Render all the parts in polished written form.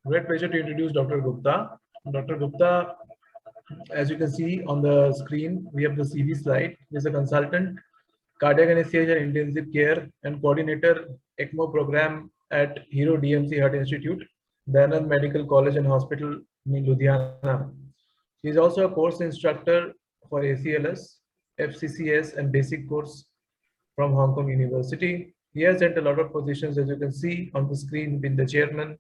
Great pleasure to introduce Dr. Gupta. Dr. Gupta, as you can see on the screen, we have the CV slide. He is a consultant, cardiac anesthesia and intensive care, and coordinator ECMO program at Hero DMC Heart Institute, Danan Medical College and Hospital in Ludhiana. He is also a course instructor for ACLS, FCCS, and basic course from Hong Kong University. He has held a lot of positions, as you can see on the screen, been the chairman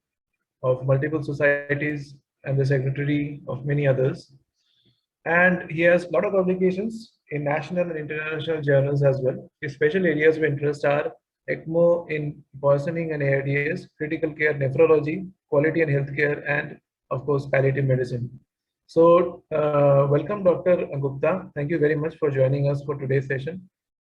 of multiple societies and the secretary of many others. And he has a lot of publications in national and international journals as well. His special areas of interest are ECMO in poisoning and ARDS, critical care nephrology, quality and healthcare, and of course, palliative medicine. So, welcome, Dr. Gupta. Thank you very much for joining us for today's session.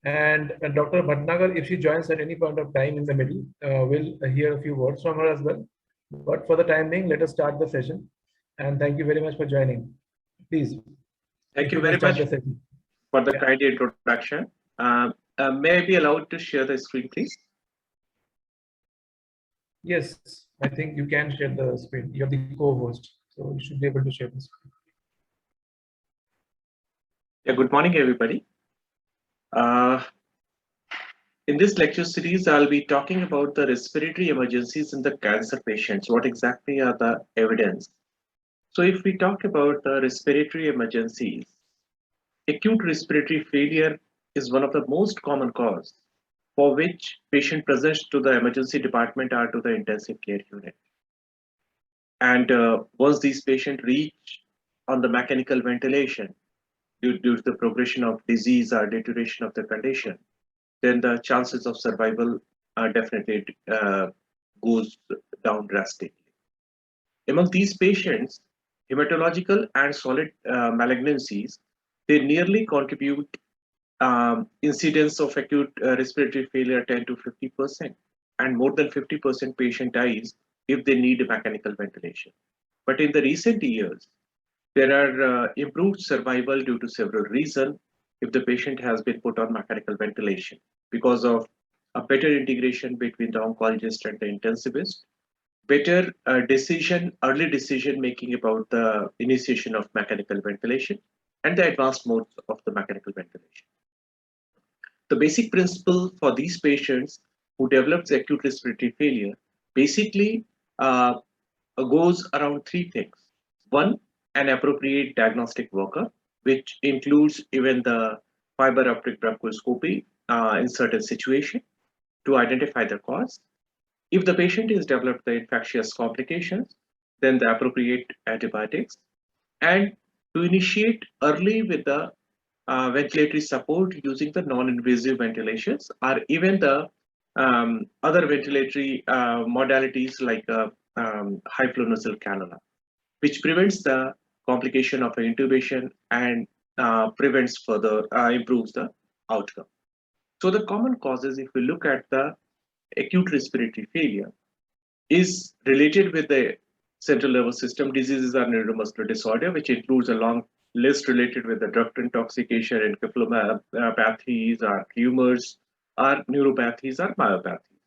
And Dr. Bhatnagar, if she joins at any point of time in the middle, we'll hear a few words from her as well. But for the time being, let us start the session. And thank you very much for joining. Please. Thank you very much for the kind introduction. May I be allowed to share the screen, please? Yes, I think you can share the screen. You're the co-host, so you should be able to share the screen. Yeah, good morning, everybody. In this lecture series, I'll be talking about the respiratory emergencies in the cancer patients. What exactly are the evidence? So if we talk about the respiratory emergencies, acute respiratory failure is one of the most common cause for which patient presents to the emergency department or to the intensive care unit. And once these patients reach on the mechanical ventilation due to the progression of disease or deterioration of the condition, then the chances of survival are definitely goes down drastically. Among these patients, hematological and solid malignancies, they nearly contribute incidence of acute respiratory failure 10 to 50%, and more than 50% patient dies if they need mechanical ventilation. But in the recent years, there are improved survival due to several reasons if the patient has been put on mechanical ventilation because of a better integration between the oncologist and the intensivist, better early decision making about the initiation of mechanical ventilation, and the advanced modes of the mechanical ventilation. The basic principle for these patients who develops acute respiratory failure basically goes around three things. One, an appropriate diagnostic workup, which includes even the fiber optic bronchoscopy in certain situations to identify the cause. If the patient is developed the infectious complications, then the appropriate antibiotics, and to initiate early with the ventilatory support using the non-invasive ventilations or even the other ventilatory modalities like high flow nasal cannula, which prevents the complication of intubation and prevents further improves the outcome. So the common causes, if we look at the acute respiratory failure, is related with the central nervous system diseases or neuromuscular disorder, which includes a long list related with the drug intoxication, encephalopathies, or tumors, or neuropathies, or myopathies.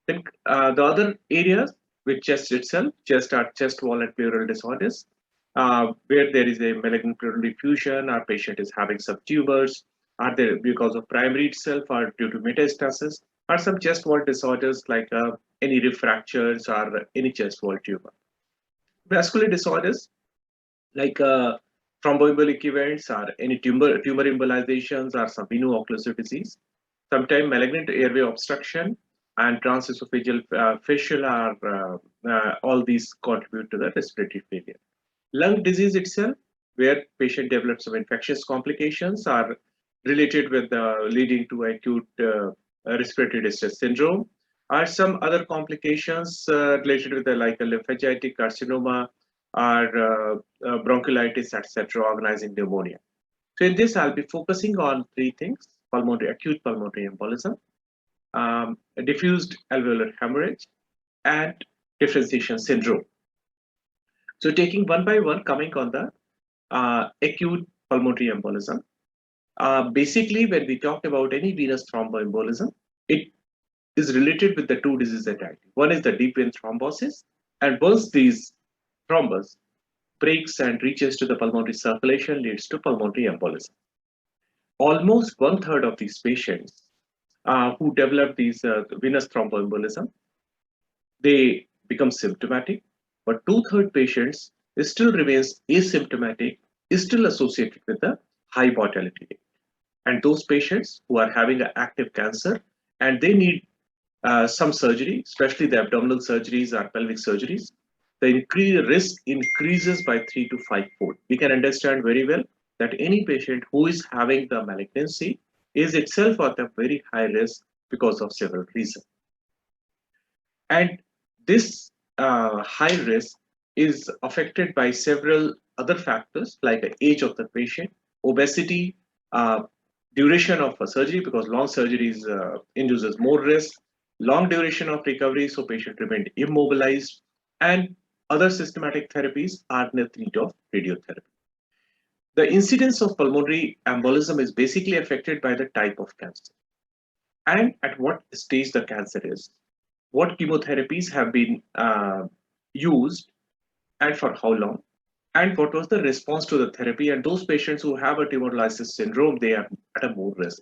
Then the other areas with chest itself, chest wall and pleural disorders, where there is a malignant pleural diffusion, or patient is having some tumors, are there because of primary itself or due to metastasis, or some chest wall disorders like any rib fractures or any chest wall tumor. Vascular disorders like thromboembolic events or any tumor embolizations or some veno-occlusive disease. Sometimes malignant airway obstruction and transesophageal fistula are all these contribute to the respiratory failure. Lung disease itself, where patient develops some infectious complications, are related with leading to acute respiratory distress syndrome, or some other complications related with like a lymphangitic carcinoma or bronchiolitis, etc., organizing pneumonia. So in this, I'll be focusing on three things: acute pulmonary embolism, diffused alveolar hemorrhage, and differentiation syndrome. So taking one by one, coming on the acute pulmonary embolism. Basically, when we talk about any venous thromboembolism, it is related with the two diseases entirely. One is the deep vein thrombosis, And once these thrombus breaks and reaches to the pulmonary circulation, leads to pulmonary embolism. Almost 1/3 of these patients who develop these venous thromboembolism, they become symptomatic, but 2/3 patients still remains asymptomatic, is still associated with a high mortality rate. And those patients who are having an active cancer and they need some surgery, especially the abdominal surgeries or pelvic surgeries, the risk increases by 3 to 5 fold. We can understand very well that any patient who is having the malignancy is itself at a very high risk because of several reasons. And this high risk is affected by several other factors like the age of the patient, obesity, duration of a surgery, because long surgeries induces more risk, long duration of recovery, so patient remain immobilized, and other systematic therapies are in need of radiotherapy. The incidence of pulmonary embolism is basically affected by the type of cancer and at what stage the cancer is, what chemotherapies have been used and for how long, and what was the response to the therapy. And those patients who have a tumor lysis syndrome, they are at a more risk.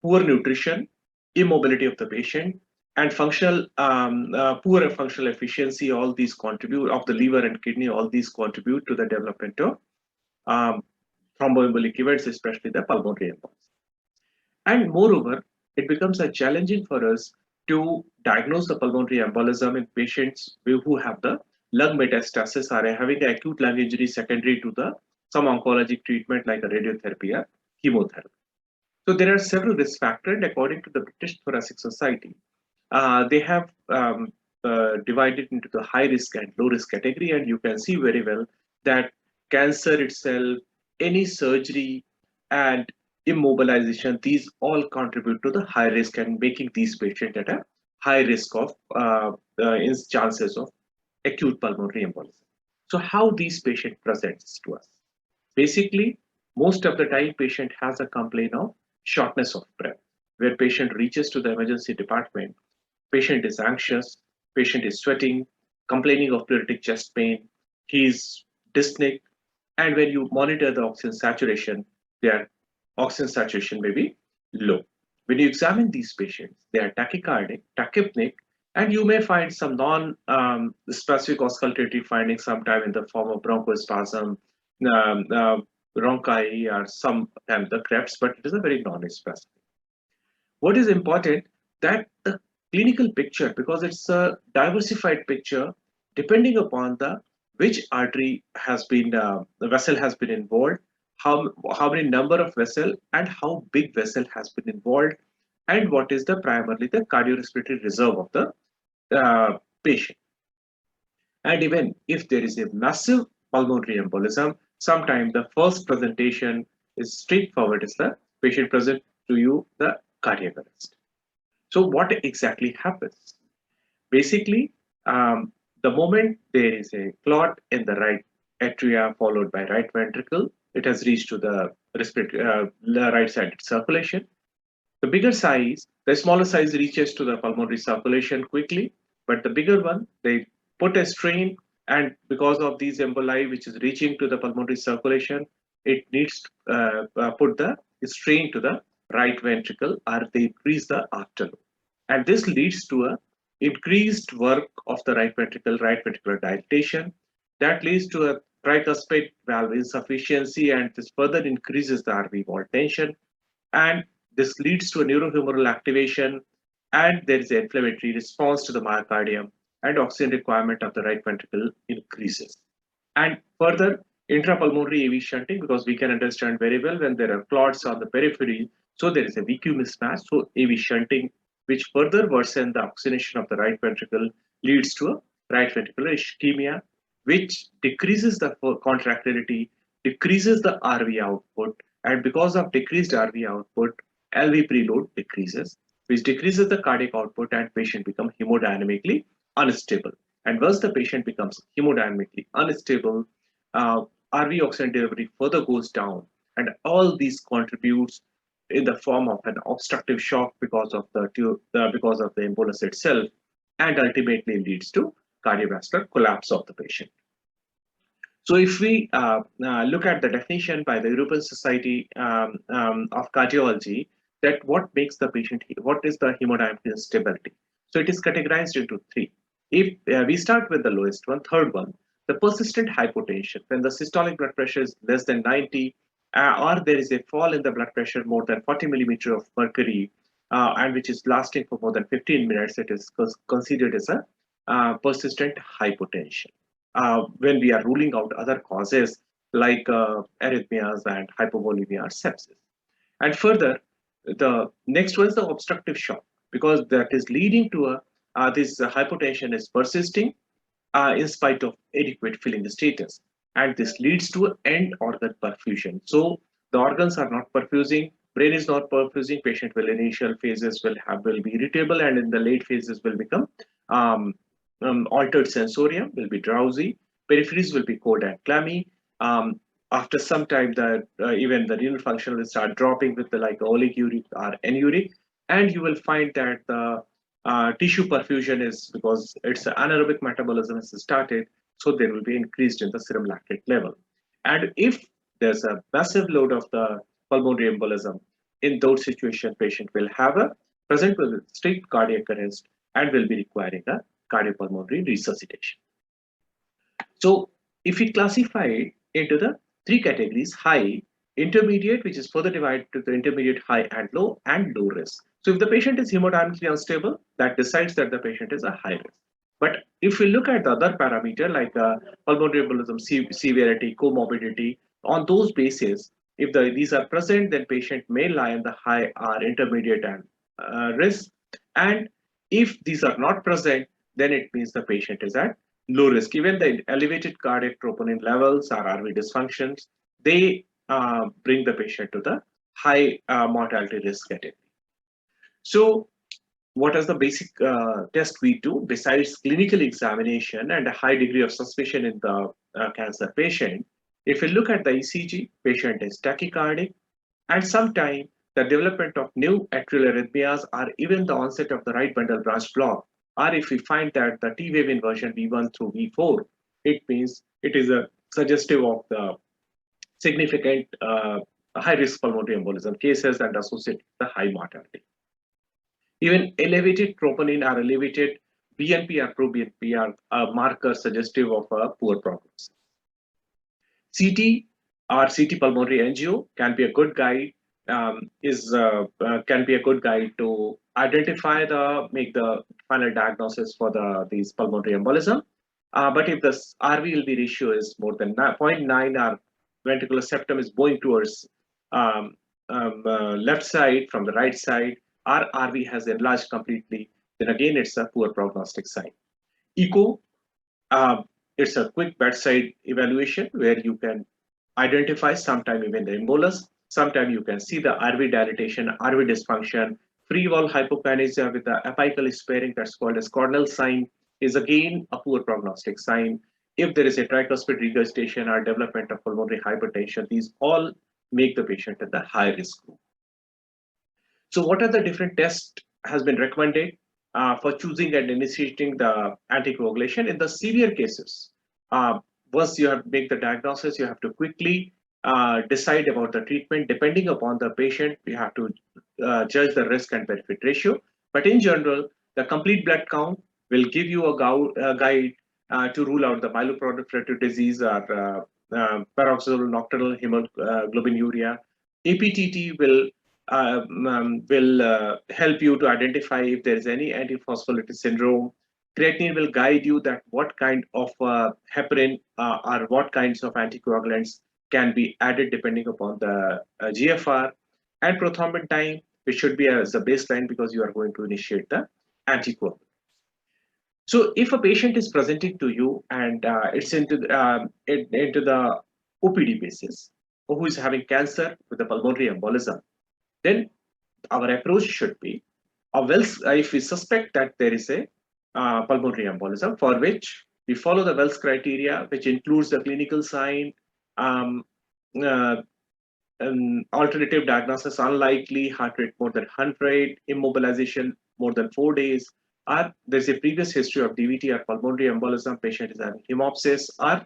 Poor nutrition, immobility of the patient, and poor functional efficiency, all these contribute, of the liver and kidney, all these contribute to the development of thromboembolic events, especially the pulmonary embolism. And moreover, it becomes a challenging for us to diagnose the pulmonary embolism in patients who have the lung metastasis or having an acute lung injury secondary to some oncologic treatment like a radiotherapy or chemotherapy. So there are several risk factors, and according to the British Thoracic Society, they have divided into the high risk and low risk category, and you can see very well that cancer itself, any surgery, and immobilization, these all contribute to the high risk and making these patients at a high risk of chances of acute pulmonary embolism. So how these patient presents to us? Basically, most of the time patient has a complaint of shortness of breath, where patient reaches to the emergency department, patient is anxious, patient is sweating, complaining of pleuritic chest pain, he is dyspneic, and when you monitor the oxygen saturation, their oxygen saturation may be low. When you examine these patients, they are tachycardic, tachypneic, and you may find some non-specific auscultatory findings sometime in the form of bronchospasm, bronchi, or sometimes the creps, but it is a very non-specific. What is important that the clinical picture, because it's a diversified picture, depending upon which artery has been, the vessel has been involved, how many number of vessel and how big vessel has been involved, and what is primarily the cardiorespiratory reserve of the patient. And even if there is a massive pulmonary embolism, sometimes the first presentation is straightforward, is the patient present to you the cardiac arrest. So what exactly happens? Basically, the moment there is a clot in the right atria followed by right ventricle, it has reached to the right-sided circulation. The bigger size, the smaller size reaches to the pulmonary circulation quickly, but the bigger one, they put a strain, and because of these emboli which is reaching to the pulmonary circulation, it needs to put the strain to the right ventricle, or they increase the afterload. And this leads to a increased work of the right ventricular dilatation. That leads to a tricuspid valve insufficiency, and this further increases the RV wall tension. And this leads to a neurohumoral activation, and there is an inflammatory response to the myocardium, and oxygen requirement of the right ventricle increases. And further, intrapulmonary AV shunting, because we can understand very well when there are clots on the periphery, so there is a VQ mismatch. So AV shunting, which further worsen the oxygenation of the right ventricle, leads to a right ventricular ischemia, which decreases the contractility, decreases the RV output, and because of decreased RV output, LV preload decreases, which decreases the cardiac output, and patient becomes hemodynamically unstable. And once the patient becomes hemodynamically unstable, RV oxygen delivery further goes down, and all these contributes in the form of an obstructive shock because of the embolus itself, and ultimately leads to cardiovascular collapse of the patient. So if we look at the definition by the European Society of Cardiology, that what makes the patient, what is the hemodynamic instability? So it is categorized into three. If we start with the lowest one, third one, the persistent hypotension, when the systolic blood pressure is less than 90, or there is a fall in the blood pressure more than 40 millimeter of mercury, and which is lasting for more than 15 minutes, it is considered as a persistent hypotension. When we are ruling out other causes like arrhythmias and hypovolemia or sepsis. And further, the next one is the obstructive shock, because that is leading to this hypotension is persisting in spite of adequate filling status. And this leads to end organ perfusion. So the organs are not perfusing, brain is not perfusing, patient will initial phases will be irritable, and in the late phases will become altered sensorium, will be drowsy, peripheries will be cold and clammy. After some time, even the renal function will start dropping with the like oliguric or anuric, and you will find that the tissue perfusion is, because it's anaerobic metabolism has started, so there will be increased in the serum lactate level. And if there's a massive load of the pulmonary embolism, in those situations, patient will have a present with strict cardiac arrest and will be requiring a cardiopulmonary resuscitation. So if we classify it into the three categories: high, intermediate, which is further divided to the intermediate, high, and low risk. So if the patient is hemodynamically unstable, that decides that the patient is a high risk. But if we look at the other parameter like pulmonary embolism, severity, comorbidity, on those bases, if these are present, then patient may lie in the high or intermediate and risk. And if these are not present, then it means the patient is at low risk. Even the elevated cardiac troponin levels or RV dysfunctions, they bring the patient to the high mortality risk category. So what is the basic test we do besides clinical examination and a high degree of suspicion in the cancer patient? If we look at the ECG, patient is tachycardic, and sometimes the development of new atrial arrhythmias or even the onset of the right bundle branch block, or if we find that the T wave inversion V1 through V4, it means it is a suggestive of the significant high risk pulmonary embolism cases and associated with the high mortality. Even elevated troponin or elevated BNP or proBNP are a marker suggestive of a poor prognosis. CT or CT pulmonary angio can be a good guide. Can be a good guide to identify make the final diagnosis for these pulmonary embolism. But if the RV-LV ratio is more than 0.9 or ventricular septum is going towards left side from the right side, or RV has enlarged completely, then again it's a poor prognostic sign. Echo, it's a quick bedside evaluation where you can identify sometime even the embolus, sometime you can see the RV dilatation, RV dysfunction, free wall hypokinesia with the apical sparing, that's called as Cornell sign, is again a poor prognostic sign. If there is a tricuspid regurgitation or development of pulmonary hypertension, these all make the patient at the high risk group. So what are the different tests has been recommended for choosing and initiating the anticoagulation in the severe cases? Once you have make the diagnosis, you have to quickly decide about the treatment. Depending upon the patient, you have to judge the risk and benefit ratio. But in general, the complete blood count will give you a guide to rule out the myeloproliferative disease or paroxysmal nocturnal hemoglobinuria. APTT will help you to identify if there is any antiphospholipid syndrome. Creatinine will guide you that what kind of heparin or what kinds of anticoagulants can be added depending upon the GFR. And prothrombin time, which should be as a baseline because you are going to initiate the anticoagulant. So if a patient is presenting to you and it's into the OPD basis, who is having cancer with a pulmonary embolism, then our approach should be, if we suspect that there is a pulmonary embolism, for which we follow the Wells criteria, which includes the clinical sign, alternative diagnosis, unlikely, heart rate more than 100, immobilization more than 4 days, or there's a previous history of DVT or pulmonary embolism, patient is having hemopsis, or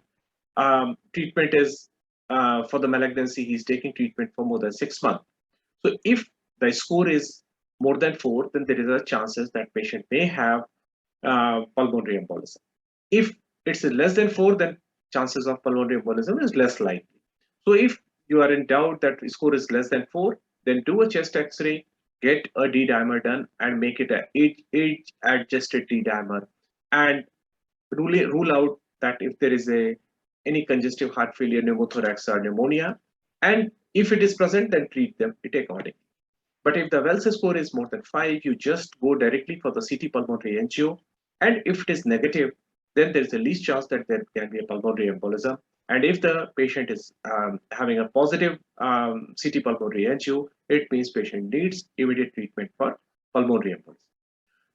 treatment is for the malignancy, he's taking treatment for more than 6 months. So if the score is more than 4, then there is a chances that patient may have pulmonary embolism. If it's less than 4, then chances of pulmonary embolism is less likely. So if you are in doubt that score is less than 4, then do a chest X-ray, get a D-dimer done, and make it a age-adjusted D-dimer, and rule out that if there is any congestive heart failure, pneumothorax, or pneumonia, and if it is present, then treat them accordingly. But if the Wells score is more than 5, you just go directly for the CT pulmonary angio, and if it is negative, then there is the least chance that there can be a pulmonary embolism. And if the patient is having a positive CT pulmonary angio, it means patient needs immediate treatment for pulmonary embolism.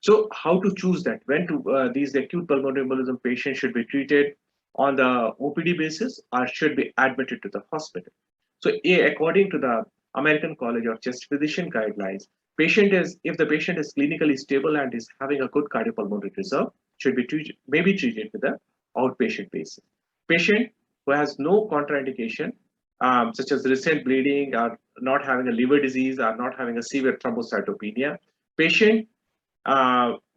So how to choose that? When to these acute pulmonary embolism patients should be treated on the OPD basis or should be admitted to the hospital? So according to the American College of Chest Physician guidelines, if the patient is clinically stable and is having a good cardiopulmonary reserve, may be treated with the outpatient basis. Patient who has no contraindication, such as recent bleeding, or not having a liver disease, or not having a severe thrombocytopenia, patient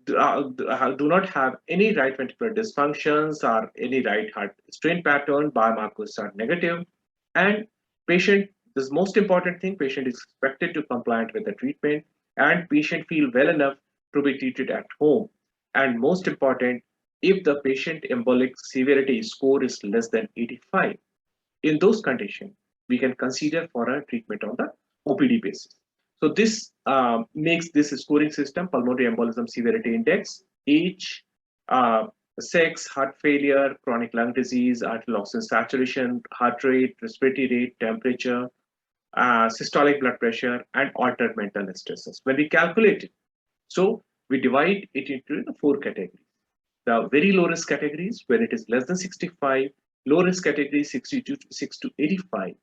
do not have any right ventricular dysfunctions or any right heart strain pattern, biomarkers are negative, and patient, this most important thing, patient is expected to compliant with the treatment, and patient feel well enough to be treated at home. And most important, if the patient embolic severity score is less than 85, in those conditions, we can consider for a treatment on the OPD basis. So this makes this scoring system, pulmonary embolism severity index, age, sex, heart failure, chronic lung disease, arterial oxygen saturation, heart rate, respiratory rate, temperature, systolic blood pressure, and altered mental stresses. When we calculate it, so we divide it into the 4 categories. The very low risk categories, when it is less than 65, low risk category 62 to 6 to 85.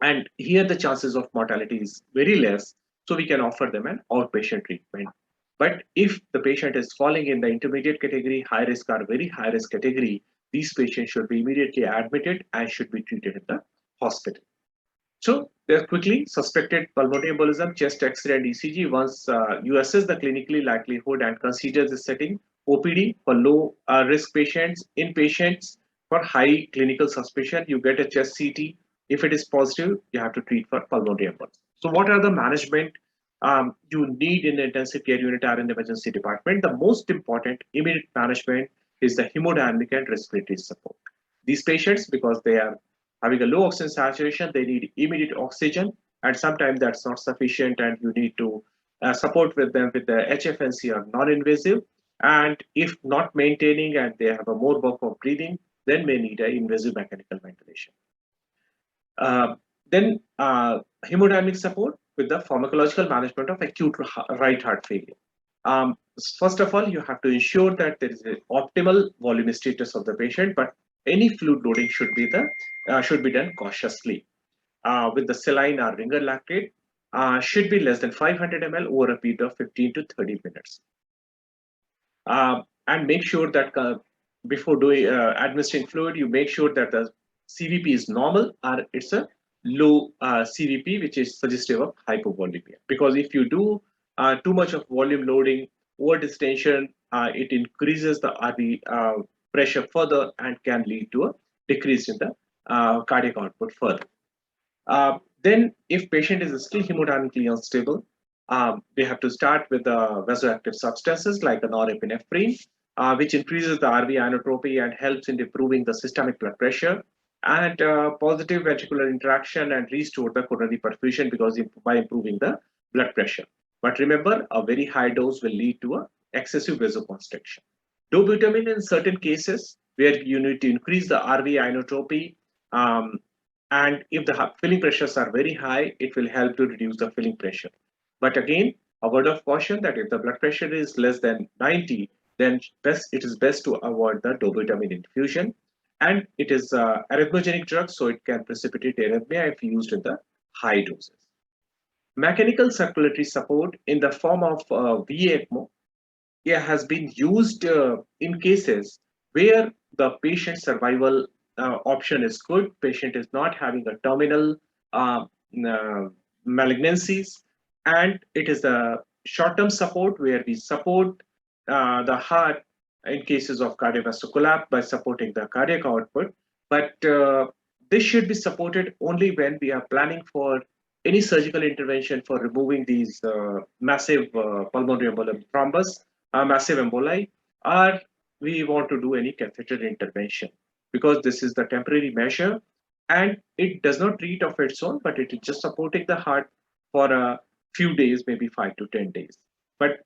And here the chances of mortality is very less, so we can offer them an outpatient treatment. But if the patient is falling in the intermediate category, high risk or very high risk category, these patients should be immediately admitted and should be treated in the hospital. So there's quickly suspected pulmonary embolism, chest X-ray and ECG. Once you assess the clinically likelihood and consider the setting, OPD for low risk patients, in patients for high clinical suspicion, you get a chest CT. If it is positive, you have to treat for pulmonary embolism. So what are the management you need in the intensive care unit or in the emergency department? The most important immediate management is the hemodynamic and respiratory support. These patients, because they are having a low oxygen saturation, they need immediate oxygen, and sometimes that's not sufficient, and you need to support with them with the HFNC or non-invasive. And if not maintaining and they have a more work of breathing, then may need an invasive mechanical ventilation. Then hemodynamic support with the pharmacological management of acute right heart failure. First of all, you have to ensure that there is an optimal volume status of the patient, but any fluid loading should be done cautiously. With the saline or ringer lactate, should be less than 500 ml over a period of 15 to 30 minutes. And make sure that before doing administering fluid, you make sure that the CVP is normal or it's a low CVP, which is suggestive of hypovolemia. Because if you do too much of volume loading over distension, it increases the RV pressure further and can lead to a decrease in the cardiac output further. Then if patient is still hemodynamically unstable, we have to start with the vasoactive substances like the norepinephrine, which increases the RV inotropy and helps in improving the systemic blood pressure and positive ventricular interaction and restore the coronary perfusion by improving the blood pressure. But remember, a very high dose will lead to a excessive vasoconstriction. Dobutamine in certain cases where you need to increase the RV inotropy, and if the filling pressures are very high, it will help to reduce the filling pressure. But again, a word of caution that if the blood pressure is less than 90, then it is best to avoid the dobutamine infusion. And it is an arrhythmogenic drug, so it can precipitate arrhythmia if used in the high doses. Mechanical circulatory support in the form of VA ECMO has been used in cases where the patient survival option is good, patient is not having a terminal uh, uh, malignancies, and it is a short-term support where we support the heart in cases of cardiovascular collapse by supporting the cardiac output. But this should be supported only when we are planning for any surgical intervention for removing these massive pulmonary embolism thrombus, massive emboli, or we want to do any catheter intervention, because this is the temporary measure and it does not treat of its own, but it is just supporting the heart for a few days, maybe 5 to 10 days. But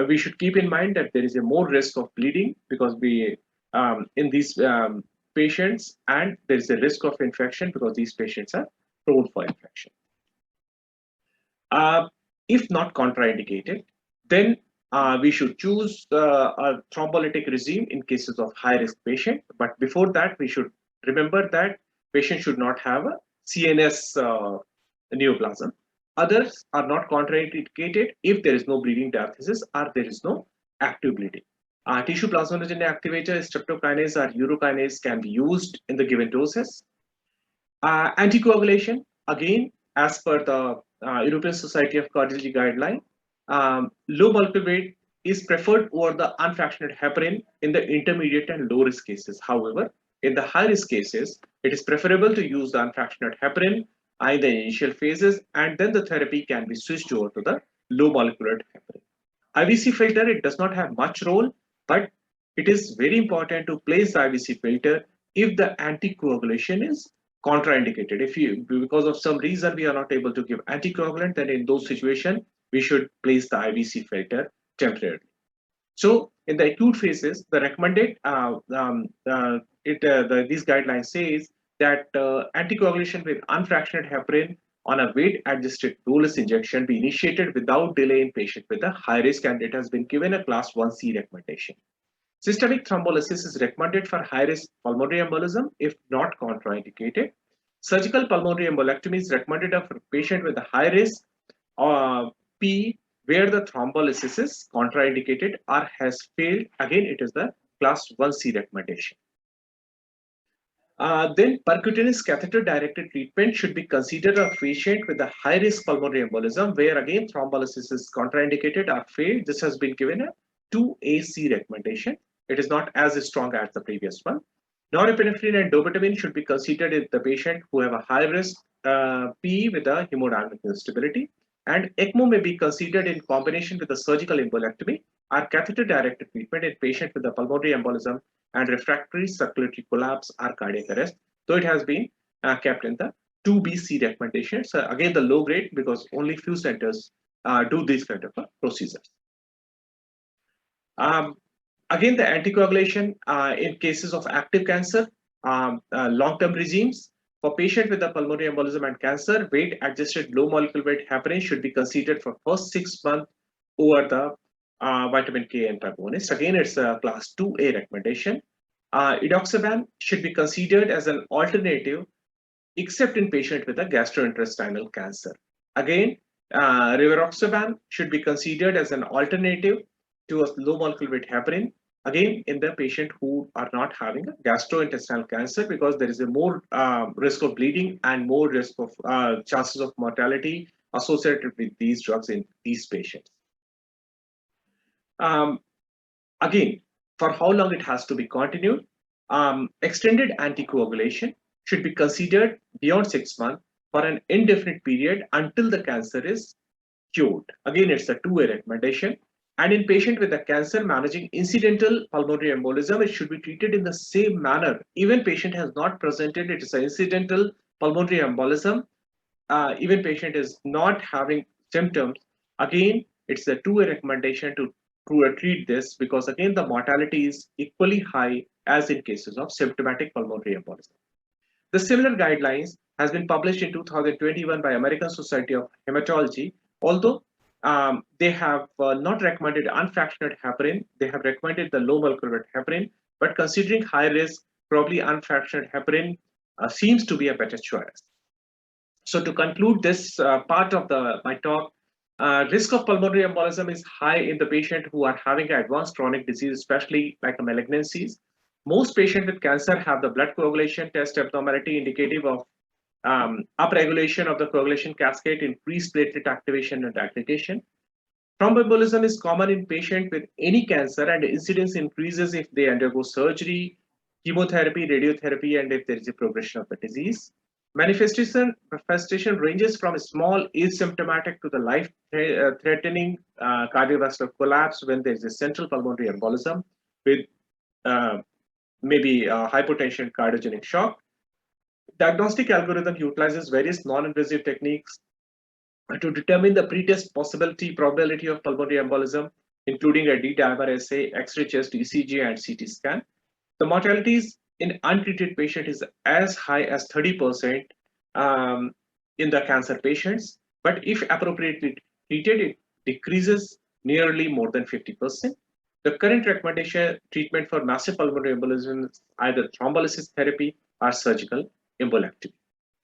we should keep in mind that there is a more risk of bleeding because we in these patients, and there is a risk of infection because these patients are prone for infection. If not contraindicated, then we should choose a thrombolytic regime in cases of high risk patient. But before that, we should remember that patient should not have a CNS neoplasm. Others are not contraindicated if there is no bleeding diathesis or there is no active bleeding. Tissue plasminogen activator, streptokinase or urokinase can be used in the given doses. Anticoagulation, again, as per the European Society of Cardiology guideline, low molecular weight is preferred over the unfractionated heparin in the intermediate and low risk cases. However, in the high risk cases, it is preferable to use the unfractionated heparin in the initial phases, and then the therapy can be switched over to the low molecular heparin. IVC filter, it does not have much role, but it is very important to place the IVC filter if the anticoagulation is contraindicated. If you, because of some reason we are not able to give anticoagulant, then in those situations we should place the IVC filter temporarily. So in the acute phases, the recommended these guidelines says that anticoagulation with unfractionated heparin on a weight-adjusted bolus injection be initiated without delay in patient with a high risk, and it has been given a class 1C recommendation. Systemic thrombolysis is recommended for high-risk pulmonary embolism if not contraindicated. Surgical pulmonary embolectomy is recommended for patient with a high-risk PE where the thrombolysis is contraindicated or has failed. Again, it is the class 1C recommendation. Then percutaneous catheter-directed treatment should be considered a patient with a high-risk pulmonary embolism where again thrombolysis is contraindicated or failed. This has been given a 2AC recommendation. It is not as strong as the previous one. Norepinephrine and dobutamine should be considered in the patient who have a high-risk PE with a hemodynamic instability. And ECMO may be considered in combination with a surgical embolectomy or catheter-directed treatment in patient with a pulmonary embolism and refractory circulatory collapse or cardiac arrest, though it has been kept in the 2BC recommendation. So again, the low grade because only few centers do these kind of procedures. Again, the anticoagulation in cases of active cancer, long-term regimes. For patient with a pulmonary embolism and cancer, weight-adjusted low molecular weight heparin should be considered for first 6 months over the vitamin K antagonist. Again, it's a class 2A recommendation. Edoxaban should be considered as an alternative except in patient with a gastrointestinal cancer. Again, rivaroxaban should be considered as an alternative to a low molecular weight heparin, again in the patient who are not having a gastrointestinal cancer, because there is a more risk of bleeding and more risk of chances of mortality associated with these drugs in these patients. Again, for how long it has to be continued, extended anticoagulation should be considered beyond 6 months for an indefinite period until the cancer is cured. Again, it's a 2A recommendation. And in patient with a cancer managing incidental pulmonary embolism, it should be treated in the same manner. Even patient has not presented, it is an incidental pulmonary embolism. Even patient is not having symptoms. Again, it's a 2A recommendation to treat this, because again, the mortality is equally high as in cases of symptomatic pulmonary embolism. The similar guidelines has been published in 2021 by American Society of Hematology, although they have not recommended unfractionated heparin. They have recommended the low molecular weight heparin, but considering high risk, probably unfractionated heparin seems to be a better choice. So to conclude this part of my talk, Risk of pulmonary embolism is high in the patient who are having advanced chronic disease, especially like malignancies. Most patients with cancer have the blood coagulation test abnormality indicative of upregulation of the coagulation cascade, increased platelet activation and aggregation. Thromboembolism is common in patients with any cancer, and incidence increases if they undergo surgery, chemotherapy, radiotherapy, and if there is a progression of the disease. Manifestation ranges from small asymptomatic to the life-threatening cardiovascular collapse when there is a central pulmonary embolism with maybe hypotension, cardiogenic shock. Diagnostic algorithm utilizes various non-invasive techniques to determine the pretest probability of pulmonary embolism, including a D-dimer assay, X-ray chest, ECG, and CT scan. The mortalities in untreated patient is as high as 30% in the cancer patients, but if appropriately treated, it decreases nearly more than 50%. The current recommendation treatment for massive pulmonary embolism is either thrombolysis therapy or surgical embolectomy.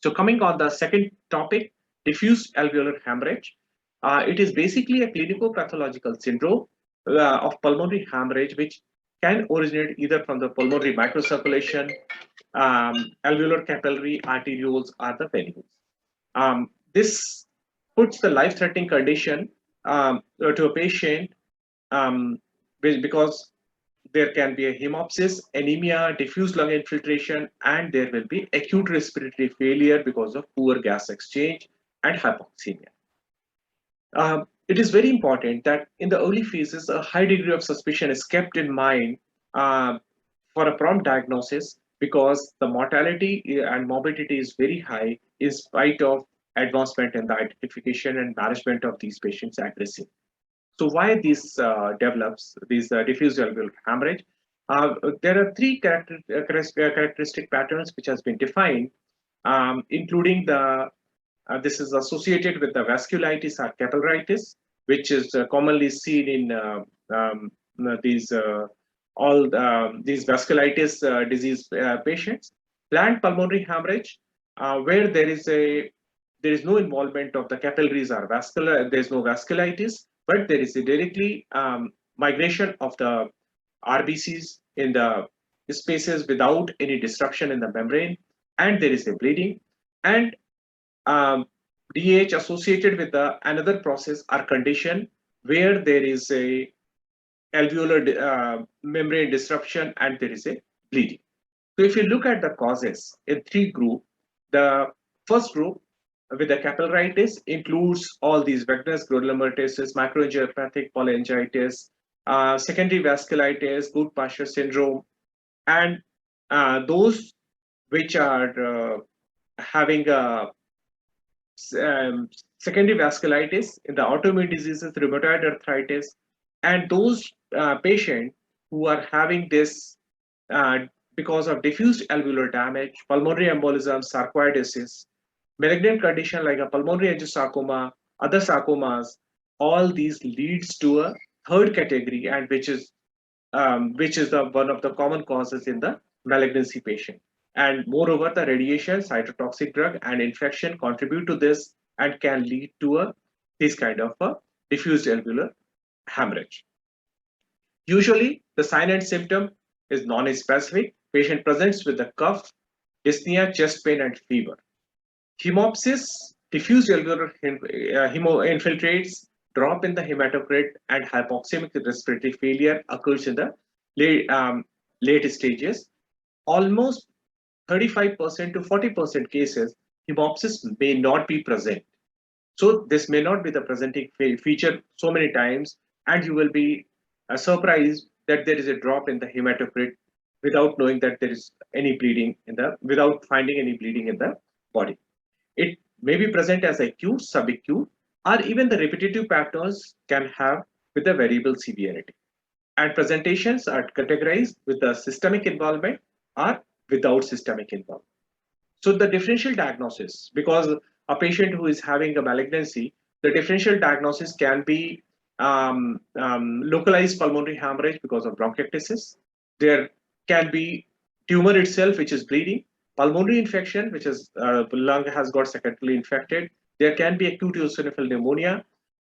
So coming on the second topic, diffuse alveolar hemorrhage. It is basically a clinico-pathological syndrome of pulmonary hemorrhage, which can originate either from the pulmonary microcirculation, alveolar capillary arterioles, or the venules. This puts the life-threatening condition to a patient because there can be a hemopsis, anemia, diffuse lung infiltration, and there will be acute respiratory failure because of poor gas exchange and hypoxemia. It is very important that in the early phases, a high degree of suspicion is kept in mind for a prompt diagnosis, because the mortality and morbidity is very high in spite of advancement in the identification and management of these patients' accuracy. So why this develops, this diffuse alveolar hemorrhage? There are three characteristic patterns which has been defined, including this is associated with the vasculitis or capillaritis, which is commonly seen in these vasculitis disease patients. Planned pulmonary hemorrhage, where there is no involvement of the capillaries or vascular, there is no vasculitis, but there is a directly migration of the RBCs in the spaces without any disruption in the membrane, and there is a bleeding. And DH associated with another process or condition where there is a alveolar membrane disruption and there is a bleeding. So if you look at the causes in three groups, the first group with the capillaritis includes all these venous granulomatosis, microangiopathic polyangiitis, secondary vasculitis, Gould-Pasha syndrome, and those which are having a secondary vasculitis in the autoimmune diseases, rheumatoid arthritis, and those patients who are having this because of diffuse alveolar damage, pulmonary embolism, sarcoidosis, malignant condition like a pulmonary angiosarcoma, other sarcomas, all these leads to a third category, and which is one of the common causes in the malignancy patient. And moreover, the radiation, cytotoxic drug, and infection contribute to this and can lead to this kind of a diffuse alveolar hemorrhage. Usually, the sign and symptom is non-specific. Patient presents with a cough, dyspnea, chest pain, and fever. Hemopsis, diffuse alveolar infiltrates, drop in the hematocrit, and hypoxemic respiratory failure occurs in the late stages. Almost 35% to 40% cases, hemopsis may not be present. So this may not be the presenting feature so many times, and you will be surprised that there is a drop in the hematocrit without knowing that there is any bleeding without finding any bleeding in the body. It may be present as acute, subacute, or even the repetitive patterns can have with a variable severity. And presentations are categorized with the systemic involvement or without systemic involvement. So the differential diagnosis, because a patient who is having a malignancy, the differential diagnosis can be localized pulmonary hemorrhage because of bronchiectasis. There can be tumor itself, which is bleeding, pulmonary infection, which is lung has got secondarily infected. There can be acute eosinophil pneumonia,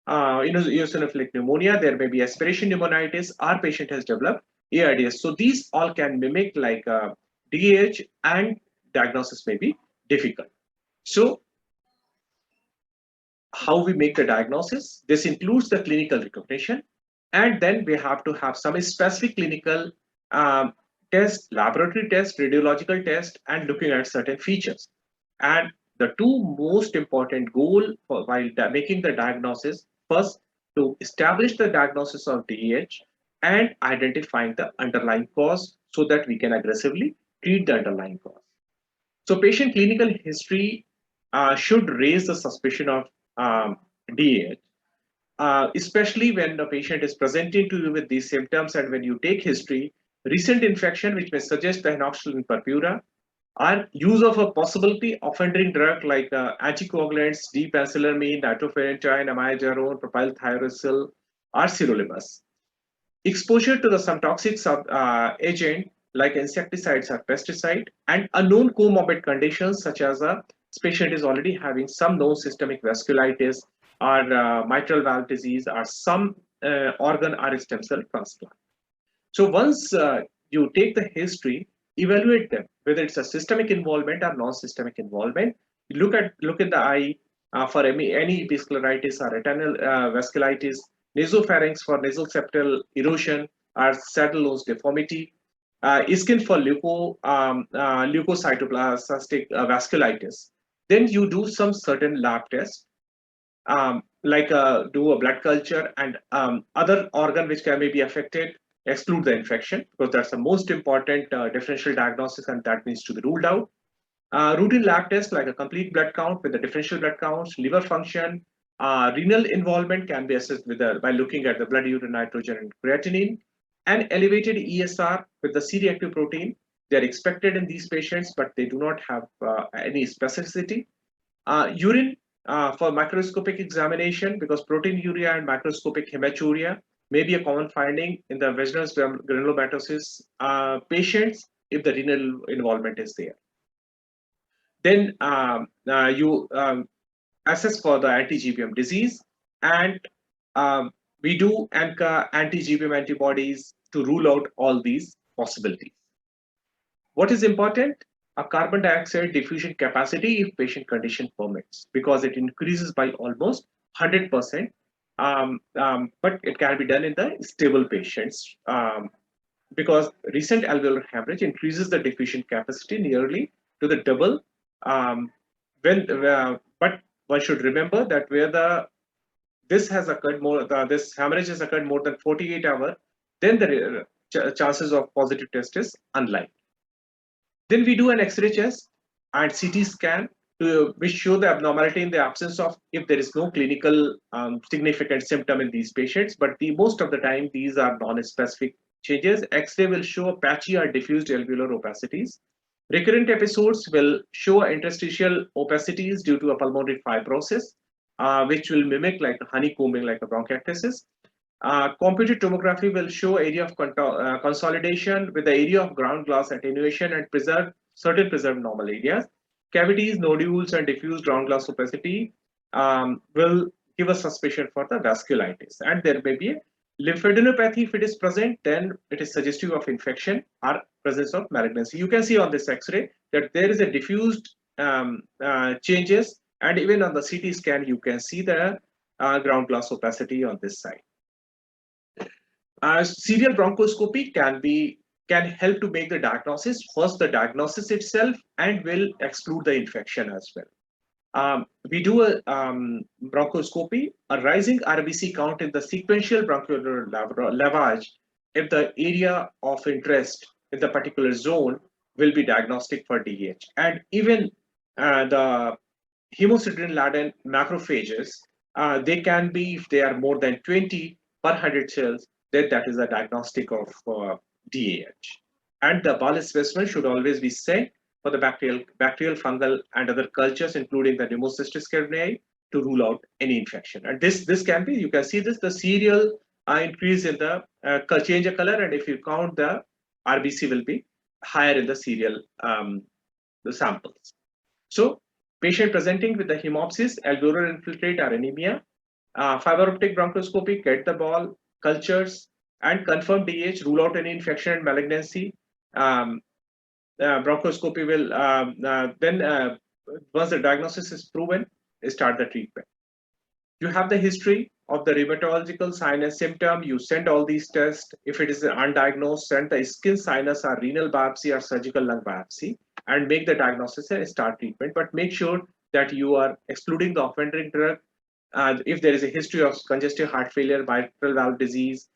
eosinophilic pneumonia, there may be aspiration pneumonitis, our patient has developed ARDS. So these all can mimic like DAH, and diagnosis may be difficult. So how we make the diagnosis? This includes the clinical recognition, and then we have to have some specific clinical test, laboratory test, radiological test, and looking at certain features. And the two most important goal for while making the diagnosis, first to establish the diagnosis of DEH and identifying the underlying cause so that we can aggressively treat the underlying cause. So patient clinical history should raise the suspicion of DEH, especially when the patient is presenting to you with these symptoms, and when you take history, recent infection which may suggest the inoculation purpura, or use of a possibility offending drug like anticoagulants, D-penicillamine, nitrofurantoin, amidazolam, propylthiouracil, or sirolimus. Exposure to some toxic agent like insecticides or pesticide, and unknown comorbid conditions such as a patient is already having some known systemic vasculitis or mitral valve disease or some organ or stem cell transplant. So once you take the history, evaluate them, whether it's a systemic involvement or non-systemic involvement. Look in the eye for any scleritis or retinal vasculitis, nasopharynx for nasal septal erosion or saddle nose deformity, skin for leukocytoplastic vasculitis. Then you do some certain lab tests, like do a blood culture and other organ which can be affected, exclude the infection, because that's the most important differential diagnosis, and that needs to be ruled out. Routine lab tests like a complete blood count with the differential blood counts, liver function, renal involvement can be assessed by looking at the blood urine nitrogen and creatinine, and elevated ESR with the C-reactive protein. They are expected in these patients, but they do not have any specificity. Urine for microscopic examination, because proteinuria and macroscopic hematuria may be a common finding in the vaginal granulomatosis patients if the renal involvement is there. Then you assess for the anti-GBM disease, and we do anti-GBM antibodies to rule out all these possibilities. What is important? A carbon dioxide diffusion capacity if patient condition permits, because it increases by almost 100%, but it can be done in the stable patients, because recent alveolar hemorrhage increases the diffusion capacity nearly to the double. But one should remember that where this has occurred more, this hemorrhage has occurred more than 48 hours, then the chances of positive test is unlikely. Then we do an X-ray test and CT scan which show the abnormality in the absence of, if there is no clinical significant symptom in these patients, but most of the time these are non-specific changes. X-ray will show patchy or diffused alveolar opacities. Recurrent episodes will show interstitial opacities due to a pulmonary fibrosis, which will mimic like honeycombing, like a bronchiectasis. Computed tomography will show area of consolidation with the area of ground glass attenuation and certain preserved normal areas. Cavities, nodules, and diffuse ground glass opacity will give a suspicion for the vasculitis. And there may be a lymphadenopathy. If it is present, then it is suggestive of infection or presence of malignancy. You can see on this X-ray that there is a diffused changes, and even on the CT scan, you can see the ground glass opacity on this side. Serial bronchoscopy can help to make the diagnosis, first the diagnosis itself, and will exclude the infection as well. We do a bronchoscopy, a rising RBC count in the sequential bronchoalveolar lavage, if the area of interest in the particular zone will be diagnostic for DH. And even the hemosiderin-laden macrophages, they can be, if they are more than 20 per 100 cells, then that is a diagnostic of DAH. And the Bali specimen should always be sent for the bacterial, fungal, and other cultures, including the Pneumocystis caerulei, to rule out any infection. And this can be, you can see this, the serial increase in the change of color, and if you count, the RBC will be higher in the serial the samples. So patient presenting with the hemopsis, alveolar infiltrate, or anemia, Fiber optic bronchoscopy, get the ball, cultures, and confirm DH, rule out any infection and malignancy. Um, Bronchoscopy will then, once the diagnosis is proven, start the treatment. You have the history of the rheumatological sign and symptom. You send all these tests. If it is undiagnosed, send the skin sinus or renal biopsy or surgical lung biopsy and make the diagnosis and start treatment. But make sure that you are excluding the offending drug. If there is a history of congestive heart failure, mitral valve disease,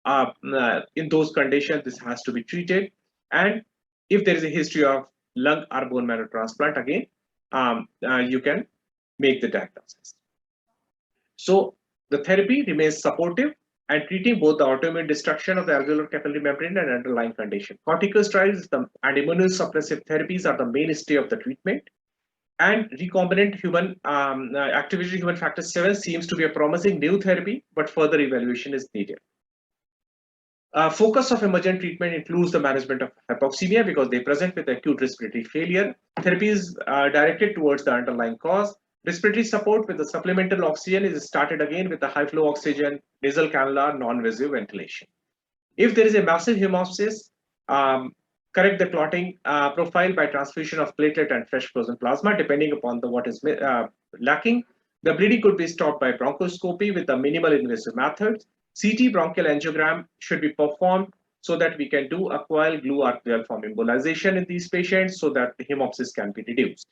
in those conditions, this has to be treated. And if there is a history of lung or bone marrow transplant, again, you can make the diagnosis. So the therapy remains supportive and treating both the autoimmune destruction of the alveolar capillary membrane and underlying condition. Corticosteroids and immunosuppressive therapies are the mainstay of the treatment. And recombinant human activation human factor 7 seems to be a promising new therapy, but further evaluation is needed. Focus of emergent treatment includes the management of hypoxemia because they present with acute respiratory failure. Therapy is directed towards the underlying cause. Respiratory support with the supplemental oxygen is started again with the high flow oxygen, nasal cannula, non-invasive ventilation. If there is a massive hemoptysis, correct the clotting profile by transfusion of platelet and fresh frozen plasma, depending upon what is lacking. The bleeding could be stopped by bronchoscopy with the minimal invasive methods. CT bronchial angiogram should be performed so that we can do a coil glue or coil form embolization in these patients so that the hemoptysis can be reduced.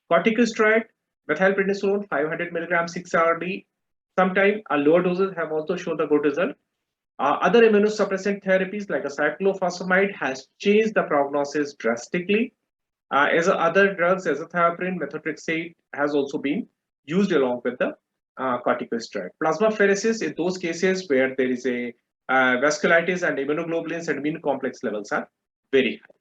Corticosteroid, methylprednisolone 500 mg 6 hourly. Sometimes lower doses have also shown a good result. Other immunosuppressant therapies like a cyclophosphamide has changed the prognosis drastically. As other drugs, azathioprine, methotrexate has also been used along with the corticosteroid. Plasmapheresis in those cases where there is a vasculitis and immunoglobulins and immune complex levels are very high.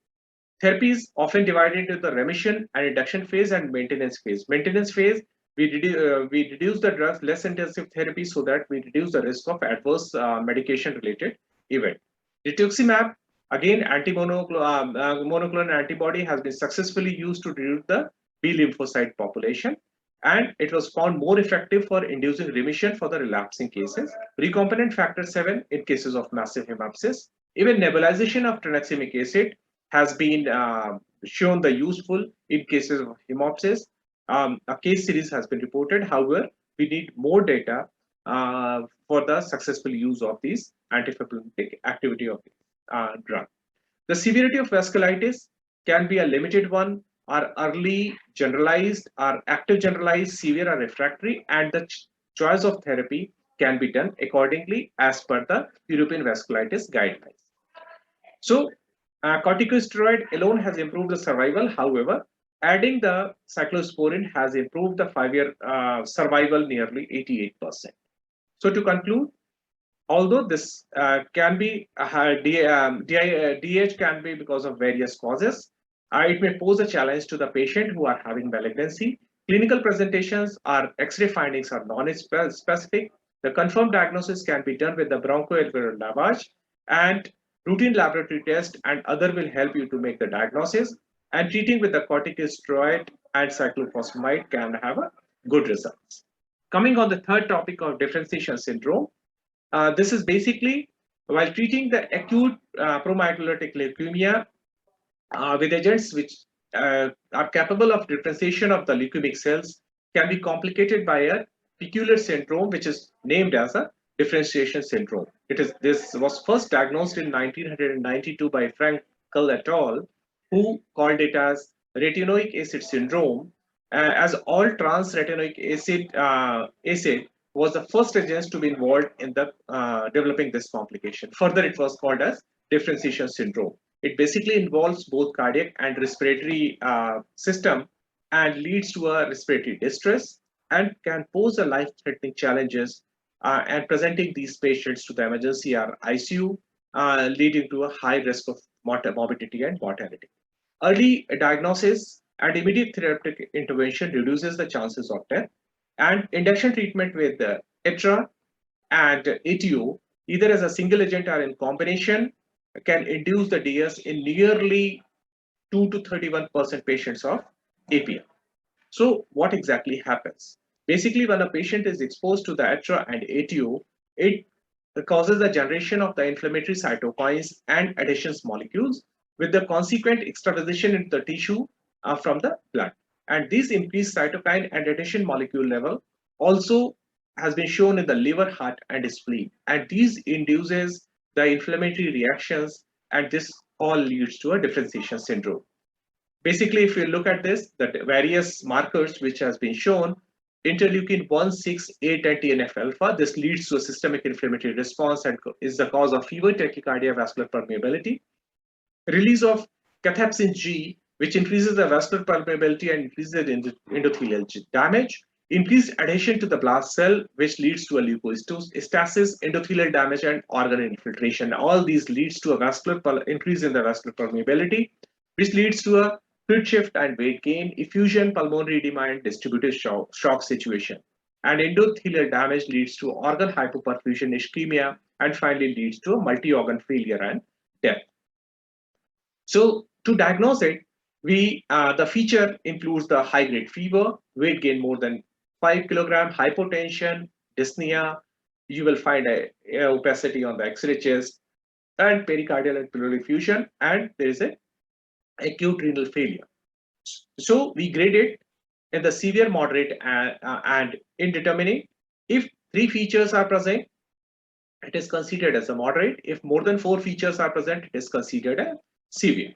Therapy is often divided into the remission and induction phase and maintenance phase. Maintenance phase, we reduce the drugs, less intensive therapy so that we reduce the risk of adverse medication related event. Rituximab, again, monoclonal antibody has been successfully used to reduce the B lymphocyte population, and it was found more effective for inducing remission for the relapsing cases. Recombinant factor 7 in cases of massive hemoptysis. Even nebulization of tranexamic acid has been shown the useful in cases of hemoptysis. A case series has been reported. However, we need more data for the successful use of these antifibrinolytic activity of the drug. The severity of vasculitis can be a limited one, or early generalized, or active generalized, severe or refractory, and the choice of therapy can be done accordingly as per the European vasculitis guidelines. So, corticosteroid alone has improved the survival. However, adding the cyclosporin has improved the 5-year survival nearly 88%. So to conclude, although this can be DH can be because of various causes, it may pose a challenge to the patient who are having malignancy. Clinical presentations or X-ray findings are non-specific. The confirmed diagnosis can be done with the bronchoalveolar lavage, and routine laboratory test and other will help you to make the diagnosis. And treating with the corticosteroid and cyclophosphamide can have a good results. Coming on the third topic of differentiation syndrome, this is basically while treating the acute promyelolytic leukemia with agents which are capable of differentiation of the leukemic cells can be complicated by a peculiar syndrome which is named as a differentiation syndrome. This was first diagnosed in 1992 by Frankel et al., who called it as retinoic acid syndrome, as all trans retinoic acid was the first agents to be involved in the developing this complication. Further, it was called as differentiation syndrome. It basically involves both cardiac and respiratory system and leads to a respiratory distress and can pose a life-threatening challenges and presenting these patients to the emergency or ICU, leading to a high risk of morbidity and mortality. Early diagnosis and immediate therapeutic intervention reduces the chances of death, and induction treatment with ETRA and ATO, either as a single agent or in combination, can induce the DS in nearly 2 to 31% patients of APL. So what exactly happens? Basically, when a patient is exposed to the atria and ATO, it causes the generation of the inflammatory cytokines and adhesions molecules with the consequent extravasation into the tissue from the blood. And this increased cytokine and adhesion molecule level also has been shown in the liver, heart, and spleen. And these induces the inflammatory reactions, and this all leads to a differentiation syndrome. Basically, if you look at this, the various markers which has been shown, interleukin 1, 6, 8, and TNF alpha, this leads to a systemic inflammatory response and is the cause of fever, tachycardia, vascular permeability. Release of cathepsin G, which increases the vascular permeability and increases the endothelial damage. Increased adhesion to the blast cell, which leads to a leukostasis, endothelial damage, and organ infiltration. All these leads to a vascular increase in the vascular permeability, which leads to a fluid shift and weight gain, effusion, pulmonary edema, and distributed shock situation. And endothelial damage leads to organ hypoperfusion, ischemia, and finally leads to a multi-organ failure and death. So to diagnose it, the feature includes the high-grade fever, weight gain more than 5 kg, hypotension, dyspnea. You will find a opacity on the X-ray chest, and pericardial and pleural effusion, and there is a acute renal failure. So we grade it in the severe, moderate, and indeterminate. If 3 features are present, it is considered as a moderate. If more than 4 features are present, it is considered as severe.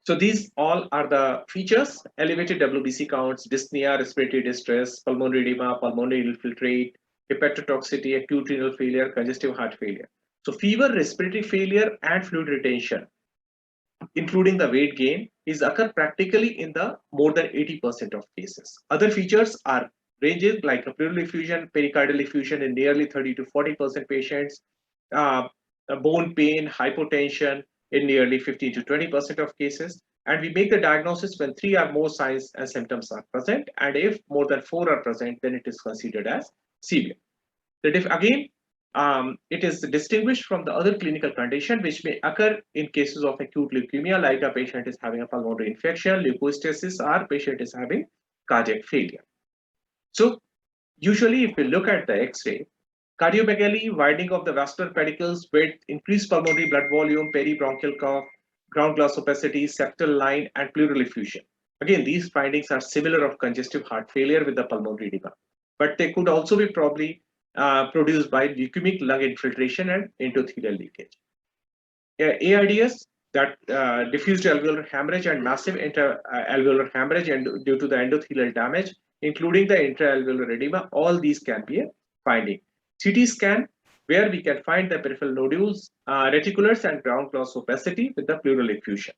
So these all are the features: elevated WBC counts, dyspnea, respiratory distress, pulmonary edema, pulmonary infiltrate, hepatotoxicity, acute renal failure, congestive heart failure. So fever, respiratory failure, and fluid retention, including the weight gain, is occur practically in the more than 80% of cases. Other features are ranges like a pleural effusion, pericardial effusion in nearly 30 to 40% patients, bone pain, hypotension in nearly 15 to 20% of cases. And we make the diagnosis when 3 or more signs and symptoms are present. And if more than 4 are present, then it is considered as severe. It is distinguished from the other clinical condition which may occur in cases of acute leukemia, like a patient is having a pulmonary infection, leukostasis, or patient is having cardiac failure. So usually if we look at the X-ray, cardiomegaly, widening of the vascular pedicles with increased pulmonary blood volume, peribronchial cough, ground glass opacity, septal line, and pleural effusion. Again, these findings are similar of congestive heart failure with the pulmonary edema, but they could also be probably produced by leukemic lung infiltration and endothelial leakage. ARDS, that diffused alveolar hemorrhage and massive intra-alveolar hemorrhage and due to the endothelial damage, including the intra-alveolar edema, all these can be a finding. CT scan, where we can find the peripheral nodules, reticulars, and ground glass opacity with the pleural effusion.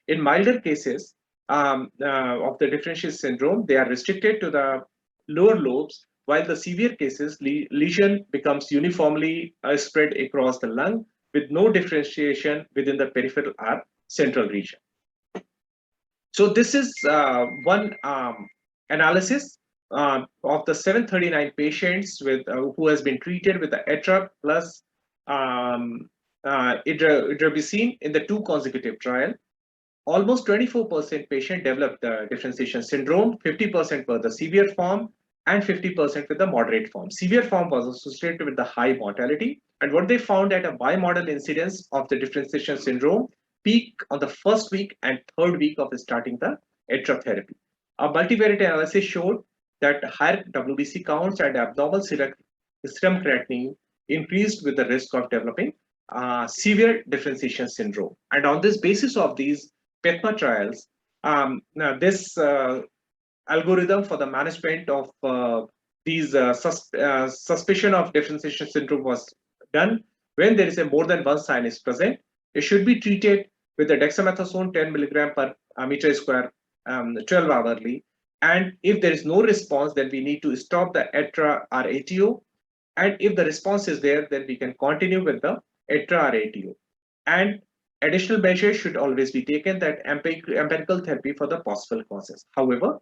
In milder cases of the differential syndrome, they are restricted to the lower lobes, while the severe cases, lesion becomes uniformly spread across the lung with no differentiation within the peripheral or central region. So this is one analysis of the 739 patients with who has been treated with the ETRA plus idrabicine in the 2 consecutive trial. Almost 24% patient developed the differentiation syndrome, 50% were the severe form, and 50% with the moderate form. Severe form was associated with the high mortality, and what they found at a bimodal incidence of the differentiation syndrome peak on the 1st week and 3rd week of starting the ETRA therapy. A multivariate analysis showed that higher WBC counts and abnormal serum creatinine increased with the risk of developing severe differentiation syndrome. And on this basis of these PETMA trials, this algorithm for the management of these suspicion of differentiation syndrome was done. When there is a more than one sign is present, it should be treated with the dexamethasone 10 mg per meter square 12 hourly. And if there is no response, then we need to stop the ETRA or ATO. And if the response is there, then we can continue with the ETRA or ATO. And additional measures should always be taken, that empirical therapy for the possible causes. However,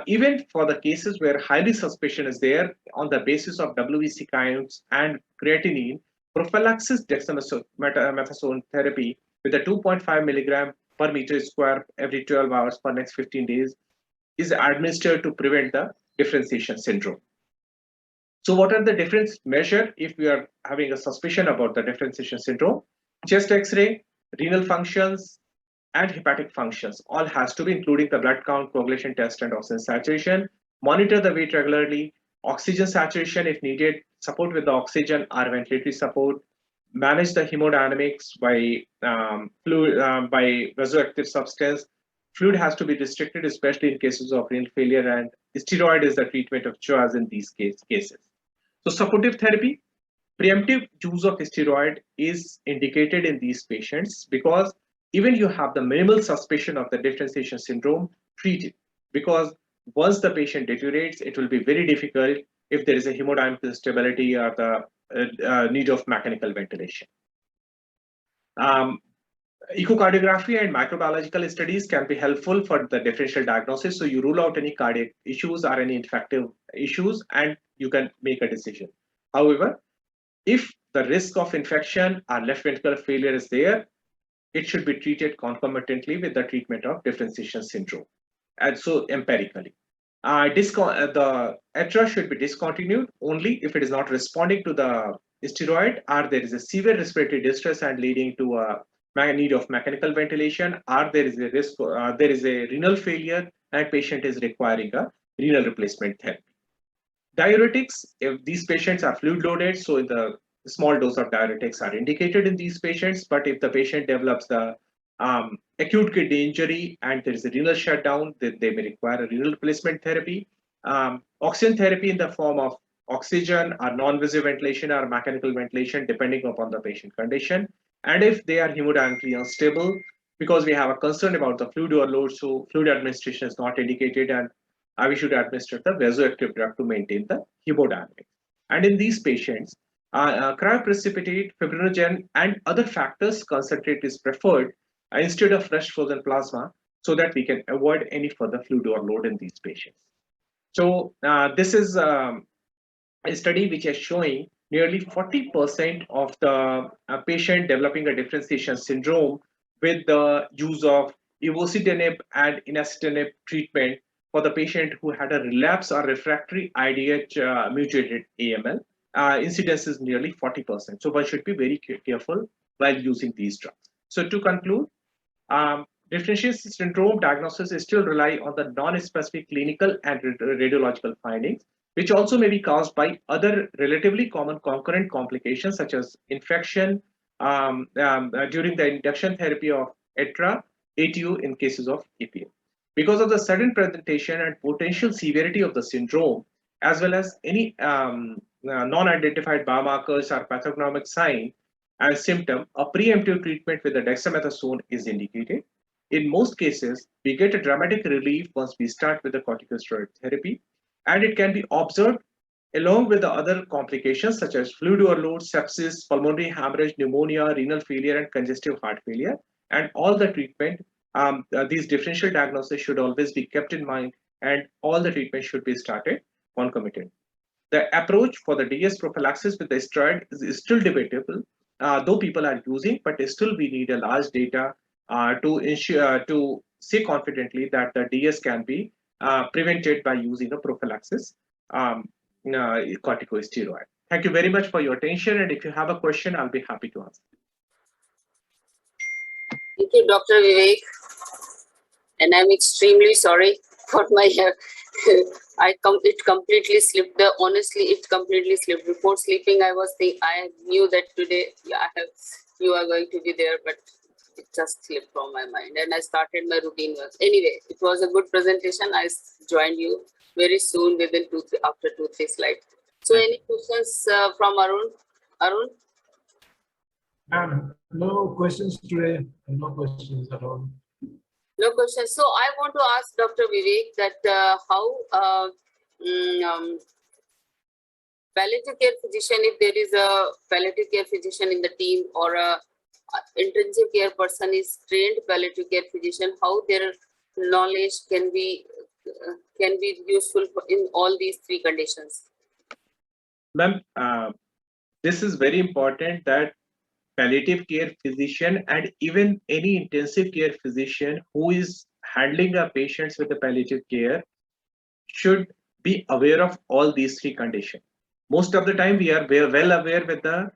even for the cases where highly suspicion is there on the basis of WBC counts and creatinine, prophylaxis dexamethasone therapy with a 2.5 mg per meter square every 12 hours for next 15 days is administered to prevent the differentiation syndrome. So what are the different measures if we are having a suspicion about the differentiation syndrome? Chest X-ray, renal functions, and hepatic functions all has to be, including the blood count, coagulation test, and oxygen saturation. Monitor the weight regularly, oxygen saturation if needed, support with the oxygen or ventilatory support, manage the hemodynamics by by vasoactive substance. Fluid has to be restricted, especially in cases of renal failure, and steroid is the treatment of choice in these cases. So supportive therapy, preemptive use of steroid is indicated in these patients because even you have the minimal suspicion of the differentiation syndrome, treat it, because once the patient deteriorates, it will be very difficult if there is a hemodynamic instability or the need of mechanical ventilation. Echocardiography and microbiological studies can be helpful for the differential diagnosis. So you rule out any cardiac issues or any infective issues and you can make a decision. However, if the risk of infection or left ventricular failure is there, it should be treated concomitantly with the treatment of differentiation syndrome. And so empirically, the ETRA should be discontinued only if it is not responding to the steroid, or there is a severe respiratory distress and leading to a need of mechanical ventilation, or there is a risk, there is a renal failure and patient is requiring a renal replacement therapy. Diuretics, if these patients are fluid loaded, so the small dose of diuretics are indicated in these patients, but if the patient develops the acute kidney injury and there is a renal shutdown, then they may require a renal replacement therapy. Oxygen therapy in the form of oxygen or non-invasive ventilation or mechanical ventilation, depending upon the patient condition. And if they are hemodynamically unstable, because we have a concern about the fluid overload, so fluid administration is not indicated, and we should administer the vasoactive drug to maintain the hemodynamics. And in these patients, cryoprecipitate, fibrinogen, and other factors concentrate is preferred instead of fresh frozen plasma, so that we can avoid any further fluid overload in these patients. So this is a study which is showing nearly 40% of the patient developing a differentiation syndrome with the use of ivosidenib and inacitinib treatment for the patient who had a relapse or refractory IDH mutated AML. Incidence is nearly 40%. So one should be very careful while using these drugs. So to conclude, differentiation syndrome diagnosis is still rely on the non-specific clinical and radiological findings, which also may be caused by other relatively common concurrent complications such as infection during the induction therapy of ETRA, ATU in cases of EPA. Because of the sudden presentation and potential severity of the syndrome, as well as any non-identified biomarkers or pathognomic sign and symptom, a preemptive treatment with the dexamethasone is indicated. In most cases, we get a dramatic relief once we start with the corticosteroid therapy, and it can be observed along with the other complications such as fluid overload, sepsis, pulmonary hemorrhage, pneumonia, renal failure, and congestive heart failure. And all the treatment, these differential diagnoses should always be kept in mind, and all the treatment should be started concomitant. The approach for the DS prophylaxis with the steroid is still debatable, though people are using, but still we need a large data to ensure to say confidently that the DS can be prevented by using a prophylaxis corticosteroid. Thank you very much for your attention, and if you have a question, I'll be happy to answer. Thank you, Dr. Vivek. And I'm extremely sorry for my it completely slipped. Honestly, it completely slipped. Before sleeping, I knew that today you are going to be there, but it just slipped from my mind, and I started my routine work. Anyway, it was a good presentation. I joined you very soon within after 2-3 slides. So, any questions from Arun? Arun? No questions today. No questions at all. No questions. So I want to ask Dr. Vivek that how palliative care physician, if there is a palliative care physician in the team or a intensive care person is trained palliative care physician, how their knowledge can be useful in all these 3 conditions? Ma'am, this is very important that palliative care physician and even any intensive care physician who is handling our patients with the palliative care should be aware of all these three conditions. Most of the time we are well aware with the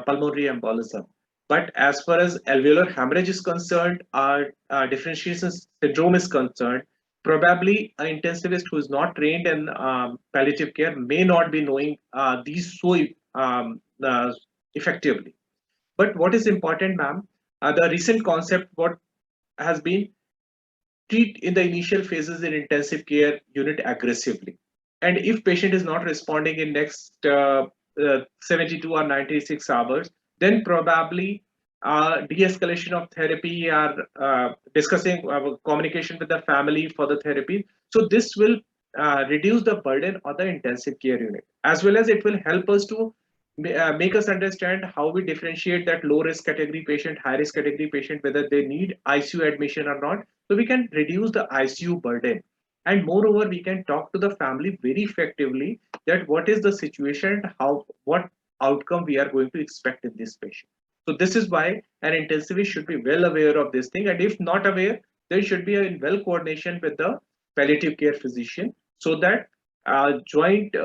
pulmonary embolism. But as far as alveolar hemorrhage is concerned, our differentiation syndrome is concerned, probably an intensivist who is not trained in palliative care may not be knowing these so effectively. But what is important, ma'am, the recent concept what has been treat in the initial phases in intensive care unit aggressively. And if patient is not responding in next 72 or 96 hours, then probably de-escalation of therapy or discussing communication with the family for the therapy. So this will reduce the burden on the intensive care unit, as well as it will help us to make us understand how we differentiate that low risk category patient, high risk category patient, whether they need ICU admission or not. So we can reduce the ICU burden. And moreover, we can talk to the family very effectively that what is the situation, what outcome we are going to expect in this patient. So this is why an intensivist should be well aware of this thing. And if not aware, there should be a well coordination with the palliative care physician so that joint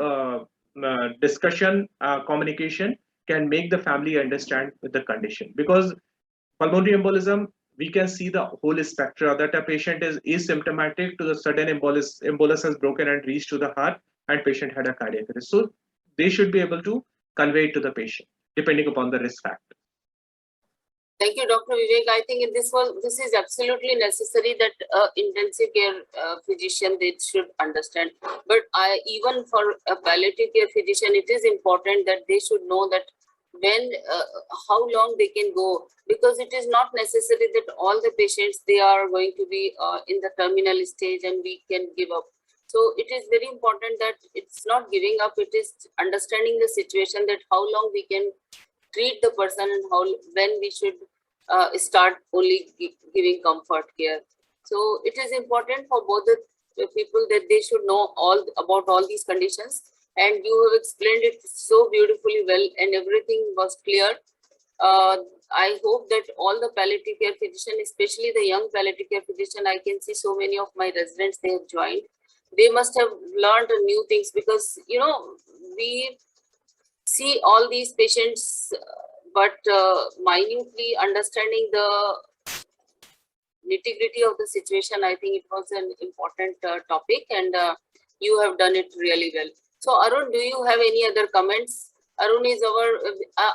discussion, communication can make the family understand the condition. Because pulmonary embolism, we can see the whole spectrum that a patient is asymptomatic to the sudden embolus has broken and reached to the heart and patient had a cardiac arrest. So they should be able to convey it to the patient depending upon the risk factor. Thank you, Dr. Vivek. I think this is absolutely necessary that intensive care physician they should understand. But even for a palliative care physician, it is important that they should know that when how long they can go, because it is not necessary that all the patients they are going to be in the terminal stage and we can give up. So it is very important that it's not giving up, it is understanding the situation, that how long we can treat the person and when we should start only giving comfort care. So it is important for both the people that they should know all about all these conditions. And you have explained it so beautifully well, and everything was clear. I hope that all the palliative care physicians, especially the young palliative care physician, I can see so many of my residents, they have joined. They must have learned new things, because, you know, we see all these patients, but minutely understanding the nitty-gritty of the situation, I think it was an important topic, and you have done it really well. So Arun, do you have any other comments? Arun is our,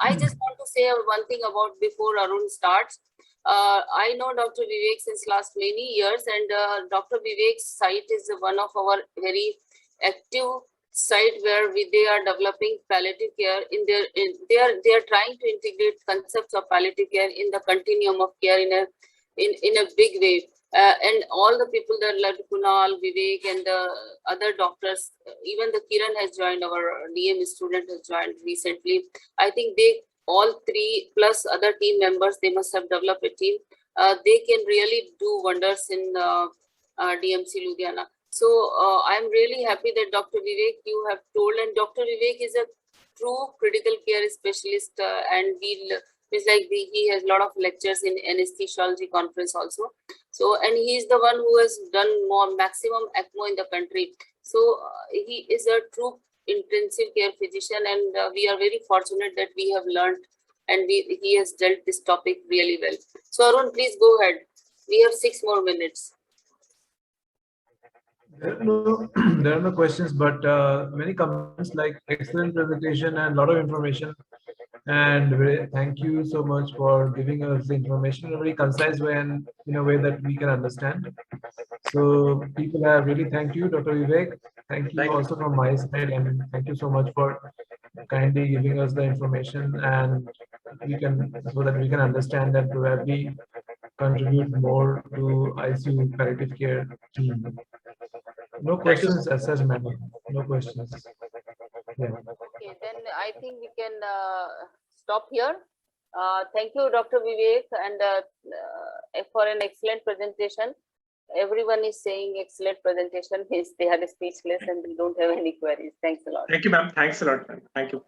I just want to say one thing about before Arun starts. I know Dr. Vivek since last many years, and Dr. Vivek's site is one of our very active site where they are developing palliative care they are trying to integrate concepts of palliative care in the continuum of care in a big way. And all the people that like Kunal, Vivek, and the other doctors, even the Kiran has joined, our DM student has joined recently. I think they all three plus other team members, they must have developed a team. They can really do wonders in DMC Ludhiana. So I'm really happy that Dr. Vivek, you have told, and Dr. Vivek is a true critical care specialist, and he has a lot of lectures in anesthesiology conference also. So, and he is the one who has done maximum ECMO in the country. So he is a true intensive care physician, and we are very fortunate that we have learned, and he has dealt this topic really well. So Arun, please go ahead. We have 6 more minutes. There are no questions, but many comments like excellent presentation and a lot of information. And thank you so much for giving us the information in a very concise way and in a way that we can understand. So people have really thank you, Dr. Vivek. Thank you also from my side, and thank you so much for kindly giving us the information, and so that we can understand and probably contribute more to ICU palliative care team. No questions as such, madam. No questions. Yeah. Okay, then I think we can stop here. Thank you, Dr. Vivek, and for an excellent presentation. Everyone is saying excellent presentation means they are speechless and they don't have any queries. Thanks a lot. Thank you, ma'am. Thanks a lot, ma'am. Thank you.